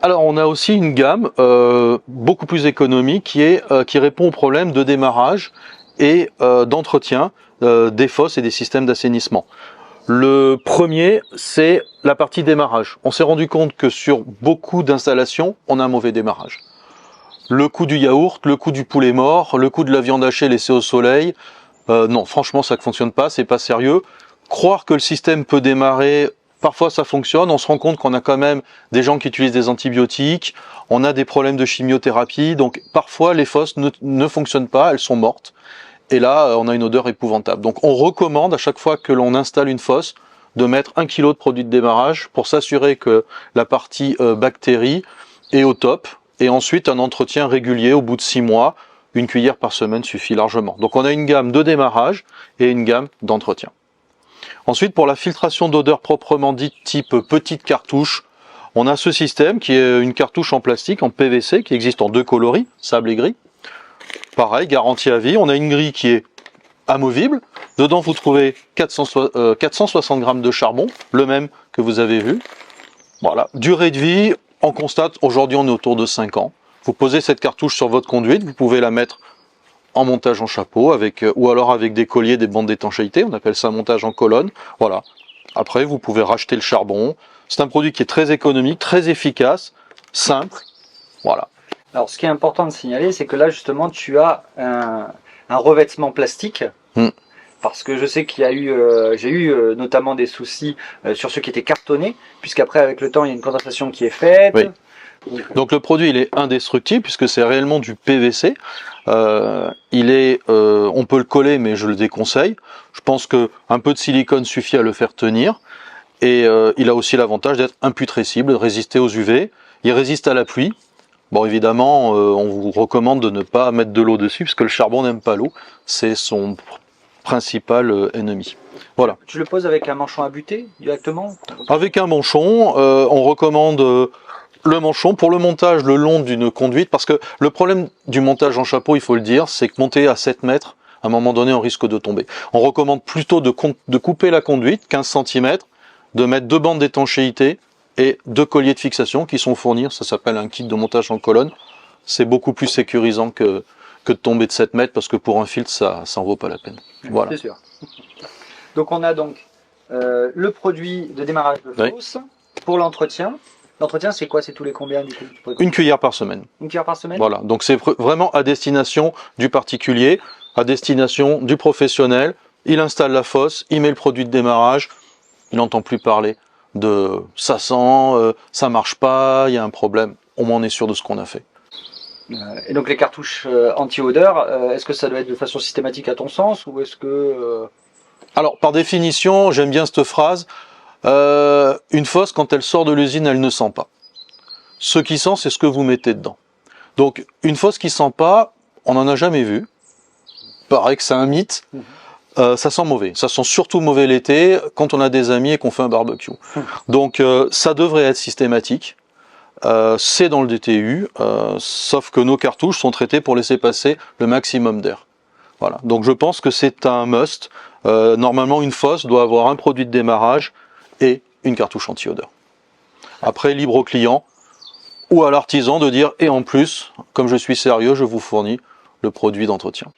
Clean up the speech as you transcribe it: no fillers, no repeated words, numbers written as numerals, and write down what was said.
Alors on a aussi une gamme beaucoup plus économique qui répond aux problèmes de démarrage et d'entretien des fosses et des systèmes d'assainissement. Le premier, c'est la partie démarrage. On s'est rendu compte que sur beaucoup d'installations, on a un mauvais démarrage. Le coup du yaourt, le coup du poulet mort, le coup de la viande hachée laissée au soleil, non, franchement ça ne fonctionne pas, c'est pas sérieux. Croire que le système peut démarrer, parfois ça fonctionne, on se rend compte qu'on a quand même des gens qui utilisent des antibiotiques, on a des problèmes de chimiothérapie, donc parfois les fosses ne fonctionnent pas, elles sont mortes. Et là, on a une odeur épouvantable. Donc on recommande à chaque fois que l'on installe une fosse de mettre 1 kg de produit de démarrage pour s'assurer que la partie bactéries est au top. Et ensuite un entretien régulier au bout de 6 mois. Une cuillère par semaine suffit largement. Donc on a une gamme de démarrage et une gamme d'entretien. Ensuite, pour la filtration d'odeur proprement dite type petite cartouche, on a ce système qui est une cartouche en plastique, en PVC, qui existe en 2 coloris, sable et gris. Pareil, garantie à vie. On a une grille qui est amovible. Dedans, vous trouvez 460 grammes de charbon, le même que vous avez vu. Voilà. Durée de vie, on constate, aujourd'hui, on est autour de 5 ans. Vous posez cette cartouche sur votre conduite, vous pouvez la mettre en montage en chapeau, ou alors avec des colliers, des bandes d'étanchéité. On appelle ça montage en colonne. Voilà. Après, vous pouvez racheter le charbon. C'est un produit qui est très économique, très efficace, simple. Voilà. Alors, ce qui est important de signaler, c'est que là, justement, tu as un revêtement plastique. Parce que je sais qu'il y a eu, j'ai eu notamment des soucis sur ceux qui étaient cartonnés, puisqu'après, avec le temps, il y a une condensation qui est faite. Oui. Donc le produit, il est indestructible, puisque c'est réellement du PVC. On peut le coller, mais je le déconseille. Je pense qu'un peu de silicone suffit à le faire tenir. Et il a aussi l'avantage d'être imputrescible, de résister aux UV. Il résiste à la pluie. Bon, évidemment, on vous recommande de ne pas mettre de l'eau dessus, parce que le charbon n'aime pas l'eau. C'est son principal ennemi. Voilà. Tu le poses avec un manchon à buter, directement? Avec un manchon, on recommande le manchon pour le montage le long d'une conduite, parce que le problème du montage en chapeau, il faut le dire, c'est que monter à 7 mètres, à un moment donné, on risque de tomber. On recommande plutôt de couper la conduite, 15 cm, de mettre 2 bandes d'étanchéité, et 2 colliers de fixation qui sont fournis, ça s'appelle un kit de montage en colonne. C'est beaucoup plus sécurisant que de tomber de 7 mètres, parce que pour un filtre, ça en vaut pas la peine. Voilà. C'est sûr. Donc on a donc le produit de démarrage de fosse. Oui. Pour l'entretien. L'entretien, c'est quoi? C'est tous les combien du coup? Une cuillère par semaine. Une cuillère par semaine? Voilà, donc c'est vraiment à destination du particulier, à destination du professionnel. Il installe la fosse, il met le produit de démarrage, il n'entend plus parler de ça sent, ça marche pas, il y a un problème. Au moins on est sûr de ce qu'on a fait. Et donc les cartouches anti-odeur, est-ce que ça doit être de façon systématique à ton sens, ou est-ce que... Alors par définition, j'aime bien cette phrase, une fosse quand elle sort de l'usine, elle ne sent pas. Ce qui sent, c'est ce que vous mettez dedans. Donc une fosse qui sent pas, on n'en a jamais vu. Il paraît que c'est un mythe. Ça sent mauvais. Ça sent surtout mauvais l'été, quand on a des amis et qu'on fait un barbecue. Donc ça devrait être systématique. C'est dans le DTU, sauf que nos cartouches sont traitées pour laisser passer le maximum d'air. Voilà. Donc je pense que c'est un must. Normalement, une fosse doit avoir un produit de démarrage et une cartouche anti-odeur. Après, libre au client ou à l'artisan de dire, et en plus, comme je suis sérieux, je vous fournis le produit d'entretien.